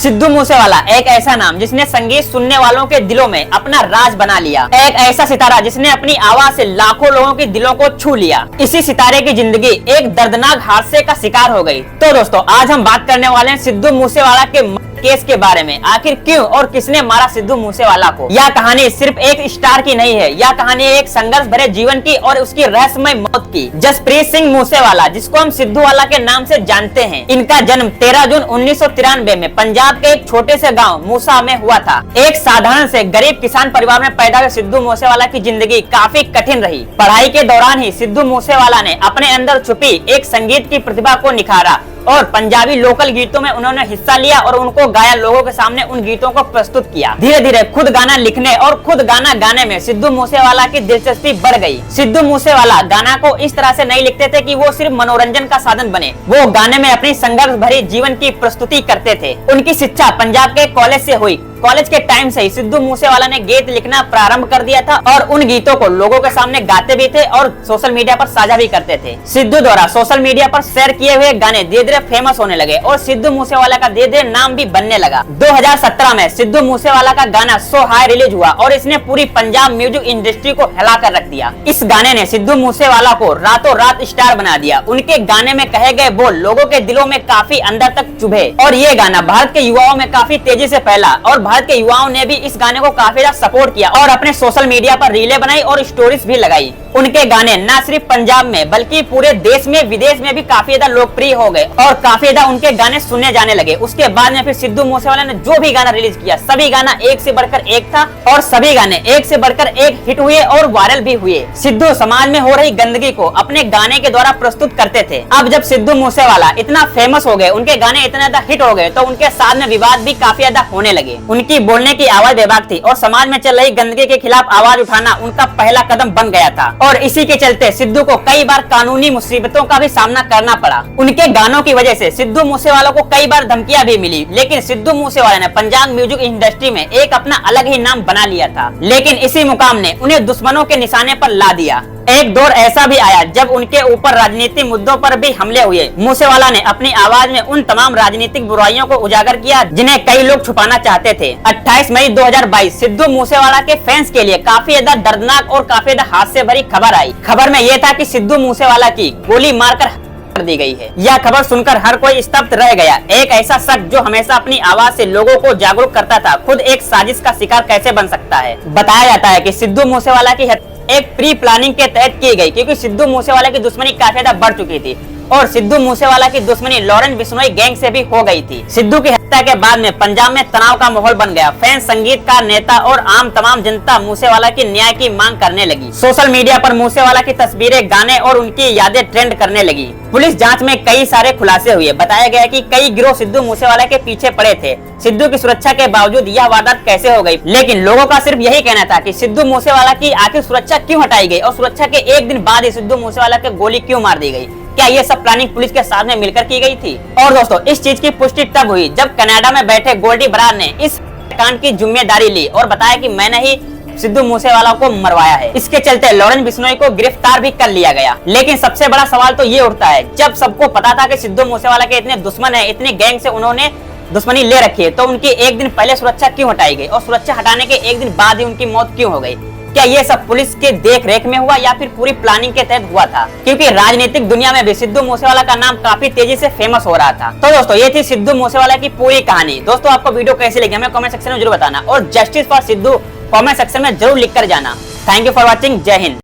सिद्धू मूसेवाला एक ऐसा नाम जिसने संगीत सुनने वालों के दिलों में अपना राज बना लिया। एक ऐसा सितारा जिसने अपनी आवाज से लाखों लोगों के दिलों को छू लिया। इसी सितारे की जिंदगी एक दर्दनाक हादसे का शिकार हो गई। तो दोस्तों आज हम बात करने वाले हैं सिद्धू मूसेवाला के केस के बारे में। आखिर क्यों और किसने मारा सिद्धू मूसेवाला को। यह कहानी सिर्फ एक स्टार की नहीं है, यह कहानी एक संघर्ष भरे जीवन की और उसकी रहस्यमय मौत की। जसप्रीत सिंह मूसेवाला, जिसको हम सिद्धू वाला के नाम से जानते हैं, इनका जन्म 13 जून 1993 में पंजाब के एक छोटे से गांव मूसा में हुआ था। एक साधारण से गरीब किसान परिवार में पैदा हुए सिद्धू मूसेवाला की जिंदगी काफी कठिन रही। पढ़ाई के दौरान ही सिद्धू मूसेवाला ने अपने अंदर छुपी एक संगीत की प्रतिभा को निखारा और पंजाबी लोकल गीतों में उन्होंने हिस्सा लिया और उनको गाया लोगों के सामने उन गीतों को प्रस्तुत किया। धीरे धीरे खुद गाना लिखने और खुद गाना गाने में सिद्धू मूसेवाला की दिलचस्पी बढ़ गई। सिद्धू मूसेवाला गाना को इस तरह से नहीं लिखते थे कि वो सिर्फ मनोरंजन का साधन बने, वो गाने में अपनी संघर्ष भरी जीवन की प्रस्तुति करते थे। उनकी शिक्षा पंजाब के कॉलेज से हुई। कॉलेज के टाइम से ही सिद्धू मूसेवाला ने गीत लिखना प्रारंभ कर दिया था और उन गीतों को लोगों के सामने गाते भी थे और सोशल मीडिया पर साझा भी करते थे। सिद्धू द्वारा सोशल मीडिया पर शेयर किए हुए गाने धीरे धीरे फेमस होने लगे और सिद्धू मूसेवाला का धीरे धीरे नाम भी बनने लगा। 2017 में सिद्धू मूसेवाला का गाना सो हाई रिलीज हुआ और इसने पूरी पंजाब म्यूजिक इंडस्ट्री को हिलाकर रख दिया। इस गाने ने सिद्धू मूसेवाला को रातों रात स्टार बना दिया। उनके गाने में कहे गए बोल लोगों के दिलों में काफी अंदर तक चुभे और ये गाना भारत के युवाओं में काफी तेजी से फैला और भारत के युवाओं ने भी इस गाने को काफी ज्यादा सपोर्ट किया और अपने सोशल मीडिया पर रीलें बनाई और स्टोरीज भी लगाई। उनके गाने न सिर्फ पंजाब में बल्कि पूरे देश में विदेश में भी काफी ज्यादा लोकप्रिय हो गए और काफी ज्यादा उनके गाने सुनने जाने लगे। उसके बाद में फिर सिद्धू मूसेवाला ने जो भी गाना रिलीज किया सभी गाना एक से बढ़कर एक था और सभी गाने एक से बढ़कर एक हिट हुए और वायरल भी हुए। सिद्धू समाज में हो रही गंदगी को अपने गाने के द्वारा प्रस्तुत करते थे। अब जब सिद्धू मूसेवाला इतना फेमस हो गए, उनके गाने इतने ज्यादा हिट हो गए, तो उनके साथ में विवाद भी काफी ज्यादा होने लगे। उनकी बोलने की आवाज बेबाक थी और समाज में चल रही गंदगी के खिलाफ आवाज उठाना उनका पहला कदम बन गया था और इसी के चलते सिद्धू को कई बार कानूनी मुसीबतों का भी सामना करना पड़ा। उनके गानों की वजह से सिद्धू मूसेवाला को कई बार धमकियां भी मिली, लेकिन सिद्धू मूसेवाला ने पंजाब म्यूजिक इंडस्ट्री में एक अपना अलग ही नाम बना लिया था। लेकिन इसी मुकाम ने उन्हें दुश्मनों के निशाने पर ला दिया। एक दौर ऐसा भी आया जब उनके ऊपर राजनीतिक मुद्दों पर भी हमले हुए। मूसेवाला ने अपनी आवाज में उन तमाम राजनीतिक बुराइयों को उजागर किया जिन्हें कई लोग छुपाना चाहते थे। 28 मई 2022 सिद्धू मूसेवाला के फैंस के लिए काफी ज्यादा दर्दनाक और काफी ज्यादा हादसे भरी खबर आई। खबर में यह था कि सिद्धू मूसेवाला की गोली मारकर कर दी गई है। यह खबर सुनकर हर कोई स्तब्ध रह गया। एक ऐसा शख्स जो हमेशा अपनी आवाज से लोगों को जागरूक करता था, खुद एक साजिश का शिकार कैसे बन सकता है। बताया जाता है कि सिद्धू मूसेवाला की एक प्री प्लानिंग के तहत की गई, क्योंकि सिद्धू मूसेवाला की दुश्मनी काफी ज्यादा बढ़ चुकी थी और सिद्धू मूसेवाला की दुश्मनी लॉरेंस बिश्नोई गैंग से भी हो गई थी। सिद्धू की हत्या के बाद में पंजाब में तनाव का माहौल बन गया। फैंस, संगीतकार, नेता और आम तमाम जनता मूसेवाला की न्याय की मांग करने लगी। सोशल मीडिया पर मूसेवाला की तस्वीरें, गाने और उनकी यादें ट्रेंड करने लगी। पुलिस जांच में कई सारे खुलासे हुए। बताया गया कि कई गिरोह सिद्धू मूसेवाला के पीछे पड़े थे। सिद्धू की सुरक्षा के बावजूद यह वारदात कैसे हो गई, लेकिन लोगों का सिर्फ यही कहना था कि सिद्धू मूसेवाला की आखिर सुरक्षा क्यों हटाई गई और सुरक्षा के एक दिन बाद ही सिद्धू मूसेवाला के गोली क्यों मार दी गई। क्या ये सब प्लानिंग पुलिस के साथ में मिलकर की गई थी? और दोस्तों इस चीज की पुष्टि तब हुई जब कनाडा में बैठे गोल्डी बरार ने इस कांड की जिम्मेदारी ली और बताया कि मैंने ही सिद्धू मूसेवाला को मरवाया है। इसके चलते लॉरेंस बिश्नोई को गिरफ्तार भी कर लिया गया। लेकिन सबसे बड़ा सवाल तो ये उठता है, जब सबको पता था कि सिद्धू मूसेवाला के इतने दुश्मन है, इतने गैंग से उन्होंने दुश्मनी ले रखी है, तो उनकी एक दिन पहले सुरक्षा क्यों हटाई गई और सुरक्षा हटाने के एक दिन बाद ही उनकी मौत क्यों हो गई? क्या ये सब पुलिस के देख रेख में हुआ या फिर पूरी प्लानिंग के तहत हुआ था? क्योंकि राजनीतिक दुनिया में भी सिद्धू मूसेवाला का नाम काफी तेजी से फेमस हो रहा था। तो दोस्तों ये थी सिद्धू मूसेवाला की पूरी कहानी। दोस्तों आपको वीडियो कैसी लगी हमें कमेंट सेक्शन में जरूर बताना और justice for Sidhu comment section में जरूर लिख कर जाना। Thank you for watching. जय हिंद।